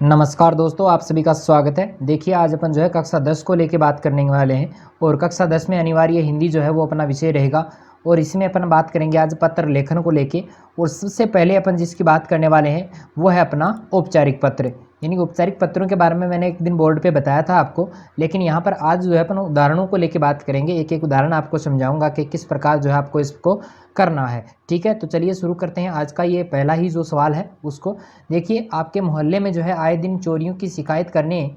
नमस्कार दोस्तों, आप सभी का स्वागत है। देखिए, आज अपन जो है कक्षा 10 को लेके बात करने वाले हैं और कक्षा 10 में अनिवार्य हिंदी जो है वो अपना विषय रहेगा और इसमें अपन बात करेंगे आज पत्र लेखन को लेके। और सबसे पहले अपन जिसकी बात करने वाले हैं वो है अपना औपचारिक पत्र। यानी औपचारिक पत्रों के बारे में मैंने एक दिन बोर्ड पे बताया था आपको, लेकिन यहाँ पर आज जो है अपन उदाहरणों को लेके बात करेंगे। एक एक उदाहरण आपको समझाऊंगा कि किस प्रकार जो है आपको इसको करना है। ठीक है, तो चलिए शुरू करते हैं। आज का ये पहला ही जो सवाल है उसको देखिए। आपके मोहल्ले में जो है आए दिन चोरियों की शिकायत करने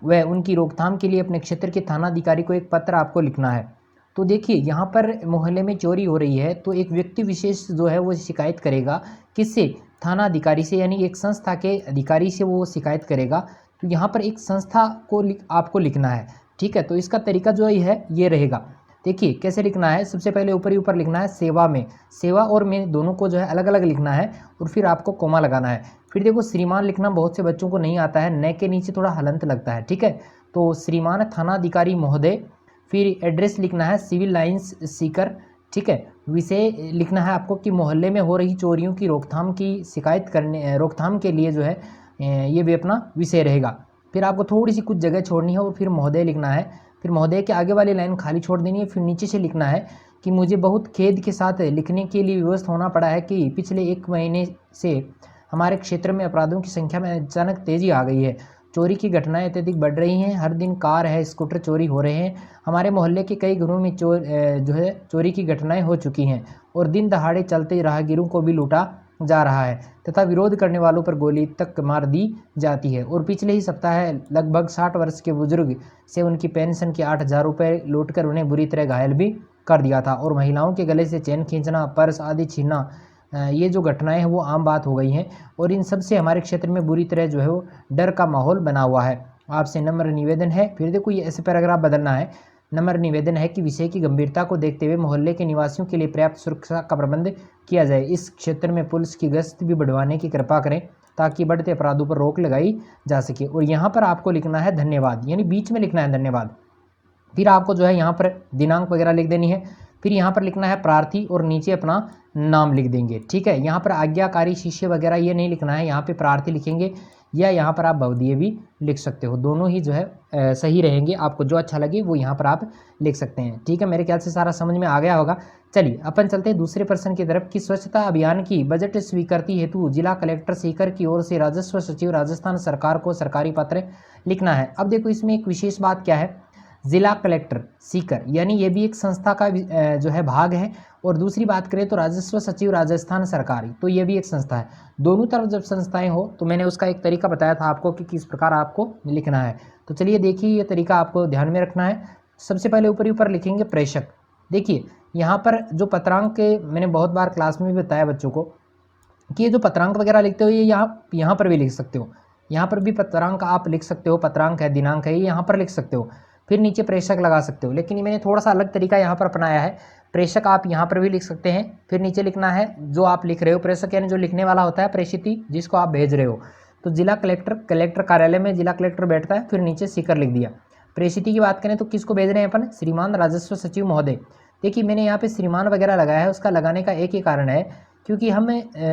व उनकी रोकथाम के लिए अपने क्षेत्र के थानाधिकारी को एक पत्र आपको लिखना है। तो देखिए, यहाँ पर मोहल्ले में चोरी हो रही है तो एक व्यक्ति विशेष जो है वो शिकायत करेगा। किससे? थाना अधिकारी से, यानी एक संस्था के अधिकारी से वो शिकायत करेगा। तो यहाँ पर एक संस्था को आपको लिखना है। ठीक है, तो इसका तरीका जो है ये रहेगा। देखिए कैसे लिखना है। सबसे पहले ऊपर ही ऊपर लिखना है सेवा में। सेवा और में दोनों को जो है अलग अलग लिखना है और फिर आपको कोमा लगाना है। फिर देखो, श्रीमान लिखना बहुत से बच्चों को नहीं आता है, न के नीचे थोड़ा हलंत लगता है। ठीक है, तो श्रीमान थानाधिकारी महोदय। फिर एड्रेस लिखना है सिविल लाइंस सीकर। ठीक है, विषय लिखना है आपको कि मोहल्ले में हो रही चोरियों की रोकथाम की शिकायत करने रोकथाम के लिए जो है ये भी अपना विषय रहेगा। फिर आपको थोड़ी सी कुछ जगह छोड़नी है और फिर महोदय लिखना है। फिर महोदय के आगे वाली लाइन खाली छोड़ देनी है। फिर नीचे से लिखना है कि मुझे बहुत खेद के साथ लिखने के लिए विवश होना पड़ा है कि पिछले 1 महीने से हमारे क्षेत्र में अपराधों की संख्या में अचानक तेजी आ गई है। चोरी की घटनाएं अत्यधिक बढ़ रही हैं। हर दिन कार है, स्कूटर चोरी हो रहे हैं। हमारे मोहल्ले के कई घरों में जो है चोरी की घटनाएं हो चुकी हैं और दिन दहाड़े चलते राहगीरों को भी लूटा जा रहा है तथा विरोध करने वालों पर गोली तक मार दी जाती है। और पिछले ही सप्ताह लगभग 60 वर्ष के बुजुर्ग से उनकी पेंशन के 8,000 रुपये लूटकर उन्हें बुरी तरह घायल भी कर दिया था। और महिलाओं के गले से चैन खींचना, पर्स आदि छीनना, ये जो घटनाएं हैं वो आम बात हो गई हैं और इन सब से हमारे क्षेत्र में बुरी तरह जो है वो डर का माहौल बना हुआ है। आपसे नम्र निवेदन है। फिर देखो, ये ऐसे पैराग्राफ बदलना है। नम्र निवेदन है कि विषय की गंभीरता को देखते हुए मोहल्ले के निवासियों के लिए पर्याप्त सुरक्षा का प्रबंध किया जाए। इस क्षेत्र में पुलिस की गश्त भी बढ़वाने की कृपा करें ताकि बढ़ते अपराधों पर रोक लगाई जा सके। और यहाँ पर आपको लिखना है धन्यवाद, यानी बीच में लिखना है धन्यवाद। फिर आपको जो है यहाँ पर दिनांक वगैरह लिख देनी है। फिर यहाँ पर लिखना है प्रार्थी और नीचे अपना नाम लिख देंगे। ठीक है, यहाँ पर आज्ञाकारी शिष्य वगैरह ये नहीं लिखना है, यहाँ पे प्रार्थी लिखेंगे या यहाँ पर आप भवदीय भी लिख सकते हो। दोनों ही जो है सही रहेंगे। आपको जो अच्छा लगे वो यहाँ पर आप लिख सकते हैं। ठीक है, मेरे ख्याल से सारा समझ में आ गया होगा। चलिए अपन चलते हैं दूसरे प्रश्न की तरफ कि स्वच्छता अभियान की बजट स्वीकृति हेतु जिला कलेक्टर सीकर की ओर से राजस्व सचिव राजस्थान सरकार को सरकारी पत्र लिखना है। अब देखो, इसमें एक विशेष बात क्या है। जिला कलेक्टर सीकर, यानी ये भी एक संस्था का जो है भाग है। और दूसरी बात करें तो राजस्व सचिव राजस्थान सरकारी, तो ये भी एक संस्था है। दोनों तरफ जब संस्थाएं हो तो मैंने उसका एक तरीका बताया था आपको कि किस प्रकार आपको लिखना है। तो चलिए देखिए, ये तरीका आपको ध्यान में रखना है। सबसे पहले ऊपर ही ऊपर लिखेंगे प्रेषक। देखिए, यहाँ पर जो पत्रांक के मैंने बहुत बार क्लास में भी बताया बच्चों को कि ये जो पत्रांक वगैरह लिखते हो ये यहाँ पर भी लिख सकते हो। यहाँ पर भी पत्रांक आप लिख सकते हो। पत्रांक है, दिनांक है, ये यहाँ पर लिख सकते हो। फिर नीचे प्रेषक लगा सकते हो, लेकिन मैंने थोड़ा सा अलग तरीका यहाँ पर अपनाया है। प्रेषक आप यहाँ पर भी लिख सकते हैं। फिर नीचे लिखना है जो आप लिख रहे हो। प्रेषक यानी जो लिखने वाला होता है, प्रेषिती जिसको आप भेज रहे हो। तो जिला कलेक्टर कार्यालय में जिला कलेक्टर बैठता है, फिर नीचे सीकर लिख दिया। प्रेषिती की बात करें तो किसको भेज रहे हैं अपन? श्रीमान राजस्व सचिव महोदय। देखिए, मैंने यहाँ पे श्रीमान वगैरह लगाया है। उसका लगाने का एक ही कारण है क्योंकि हम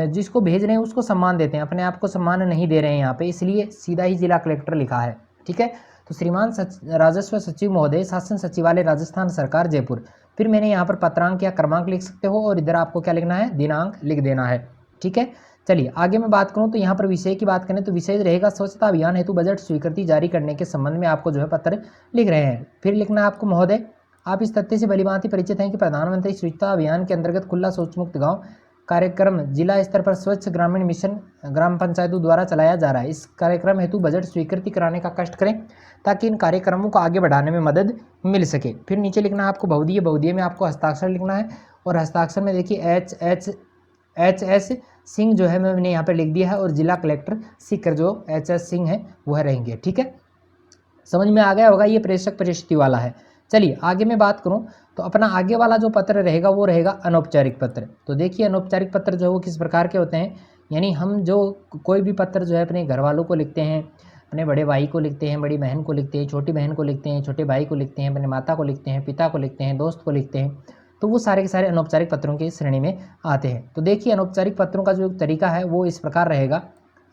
जिसको भेज रहे हैं उसको सम्मान देते हैं, अपने आप को सम्मान नहीं दे रहे हैं यहाँ पे, इसलिए सीधा ही जिला कलेक्टर लिखा है। ठीक है, तो श्रीमान राजस्व सचिव महोदय, शासन सचिवालय राजस्थान सरकार जयपुर। फिर मैंने यहाँ पर पत्रांक या क्रमांक लिख सकते हो और इधर आपको क्या लिखना है? दिनांक लिख देना है। ठीक है, चलिए आगे मैं बात करूँ तो यहाँ पर विषय की बात करें तो विषय रहेगा स्वच्छता अभियान हेतु बजट स्वीकृति जारी करने के संबंध में आपको जो है पत्र लिख रहे हैं। फिर लिखना है आपको महोदय, आप इस तथ्य से भलीभांति परिचित हैं कि प्रधानमंत्री स्वच्छता अभियान के अंतर्गत खुला शौच मुक्त गाँव कार्यक्रम जिला स्तर पर स्वच्छ ग्रामीण मिशन ग्राम पंचायतों द्वारा चलाया जा रहा है। इस कार्यक्रम हेतु बजट स्वीकृति कराने का कष्ट करें ताकि इन कार्यक्रमों को आगे बढ़ाने में मदद मिल सके। फिर नीचे लिखना है आपको भवदीय। भवदीय में आपको हस्ताक्षर लिखना है और हस्ताक्षर में देखिए एच एस सिंह जो है मैंने यहाँ पर लिख दिया है और जिला कलेक्टर सीकर जो एच.एस. सिंह है वह रहेंगे। ठीक है, समझ में आ गया होगा। ये प्रेषक परिस्थिति वाला है। चलिए आगे मैं बात करूं तो अपना आगे वाला जो पत्र रहेगा वो रहेगा अनौपचारिक पत्र। तो देखिए, अनौपचारिक पत्र जो है वो किस प्रकार के होते हैं, यानी हम जो कोई भी पत्र जो है अपने घर वालों को लिखते हैं, अपने बड़े भाई को लिखते हैं, बड़ी बहन को लिखते हैं, छोटी बहन को लिखते हैं, छोटे भाई को लिखते हैं, अपने माता को लिखते हैं, पिता को लिखते हैं, दोस्त को लिखते हैं, तो वो सारे के सारे अनौपचारिक पत्रों की श्रेणी में आते हैं। तो देखिए, अनौपचारिक पत्रों का जो तरीका है वो इस प्रकार रहेगा।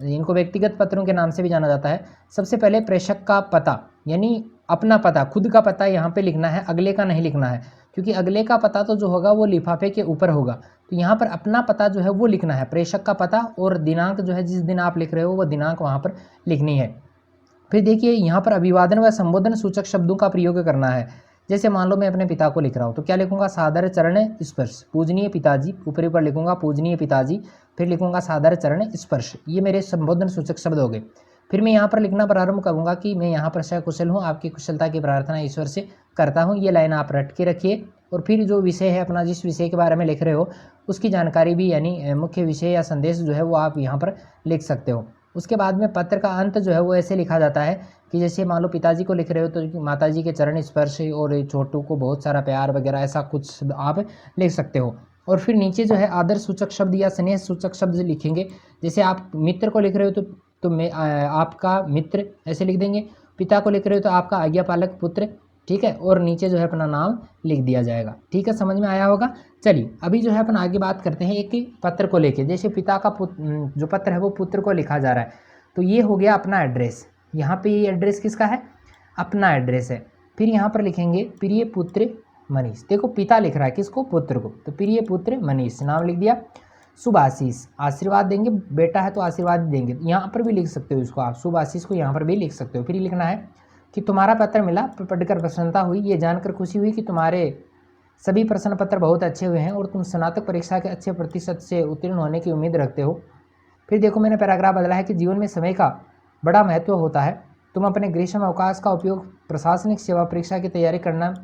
इनको व्यक्तिगत पत्रों के नाम से भी जाना जाता है। सबसे पहले प्रेषक का पता, यानी अपना पता, खुद का पता यहाँ पे लिखना है, अगले का नहीं लिखना है, क्योंकि अगले का पता तो जो होगा वो लिफाफे के ऊपर होगा। तो यहाँ पर अपना पता जो है वो लिखना है, प्रेषक का पता, और दिनांक जो है जिस दिन आप लिख रहे हो वो दिनांक वहाँ पर लिखनी है। फिर देखिए यहाँ पर अभिवादन व संबोधन सूचक शब्दों का प्रयोग करना है। जैसे मान लो मैं अपने पिता को लिख रहा हूँ तो क्या लिखूंगा, सादर चरण स्पर्श, पूजनीय पिताजी, ऊपरी ऊपर लिखूंगा पूजनीय पिताजी, फिर लिखूंगा सादर चरण स्पर्श, ये मेरे संबोधन सूचक शब्द हो गए। फिर मैं यहाँ पर लिखना प्रारंभ करूँगा कि मैं यहाँ पर सकुशल हूँ, आपकी कुशलता की प्रार्थना ईश्वर से करता हूँ। ये लाइन आप रट के रखिए, और फिर जो विषय है अपना, जिस विषय के बारे में लिख रहे हो उसकी जानकारी भी, यानी मुख्य विषय या संदेश जो है वो आप यहाँ पर लिख सकते हो। उसके बाद में पत्र का अंत जो है वो ऐसे लिखा जाता है कि जैसे मान लो पिताजी को लिख रहे हो तो माताजी के चरण स्पर्श, और छोटू को बहुत सारा प्यार वगैरह, ऐसा कुछ आप लिख सकते हो। और फिर नीचे जो है आदर सूचक शब्द या स्नेह सूचक शब्द लिखेंगे। जैसे आप मित्र को लिख रहे हो तो मैं आपका मित्र ऐसे लिख देंगे, पिता को लिख रहे हो तो आपका आज्ञापालक पुत्र, ठीक है, और नीचे जो है अपना नाम लिख दिया जाएगा। ठीक है, समझ में आया होगा। चलिए अभी जो है अपन आगे बात करते हैं एक पत्र को लेके। जैसे पिता का जो पत्र है वो पुत्र को लिखा जा रहा है, तो ये हो गया अपना एड्रेस। यहाँ पे ये एड्रेस किसका है, अपना एड्रेस है। फिर यहाँ पर लिखेंगे प्रिय पुत्र मनीष, देखो पिता लिख रहा है किसको, पुत्र को, तो प्रिय पुत्र मनीष नाम लिख दिया। शुभ आशीष, आशीर्वाद देंगे, बेटा है तो आशीर्वाद देंगे, यहाँ पर भी लिख सकते हो इसको आप, शुभ आशीष को यहाँ पर भी लिख सकते हो। फिर लिखना है कि तुम्हारा पत्र मिला, पढ़कर प्रसन्नता हुई, ये जानकर खुशी हुई कि तुम्हारे सभी प्रश्न पत्र बहुत अच्छे हुए हैं और तुम स्नातक परीक्षा के अच्छे प्रतिशत से उत्तीर्ण होने की उम्मीद रखते हो। फिर देखो मैंने पैराग्राफ बदला है कि जीवन में समय का बड़ा महत्व होता है, तुम अपने ग्रीष्म अवकाश का उपयोग प्रशासनिक सेवा परीक्षा की तैयारी करना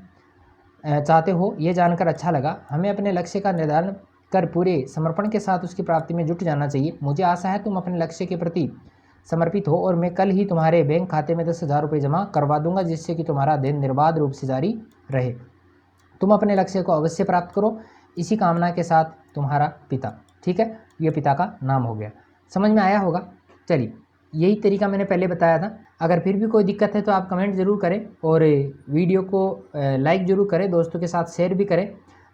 चाहते हो, ये जानकर अच्छा लगा। हमें अपने लक्ष्य का निर्धारण कर पूरे समर्पण के साथ उसकी प्राप्ति में जुट जाना चाहिए। मुझे आशा है तुम अपने लक्ष्य के प्रति समर्पित हो और मैं कल ही तुम्हारे बैंक खाते में 10,000 रुपये जमा करवा दूंगा, जिससे कि तुम्हारा दिन निर्बाध रूप से जारी रहे। तुम अपने लक्ष्य को अवश्य प्राप्त करो, इसी कामना के साथ तुम्हारा पिता। ठीक है, ये पिता का नाम हो गया, समझ में आया होगा। चलिए यही तरीका मैंने पहले बताया था। अगर फिर भी कोई दिक्कत है तो आप कमेंट ज़रूर करें और वीडियो को लाइक ज़रूर करें, दोस्तों के साथ शेयर भी करें,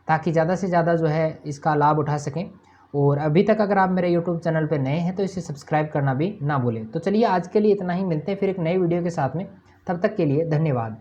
ताकि ज़्यादा से ज़्यादा जो है इसका लाभ उठा सकें। और अभी तक अगर आप मेरे यूट्यूब चैनल पर नए हैं तो इसे सब्सक्राइब करना भी ना भूलें। तो चलिए आज के लिए इतना ही, मिलते हैं फिर एक नई वीडियो के साथ में, तब तक के लिए धन्यवाद।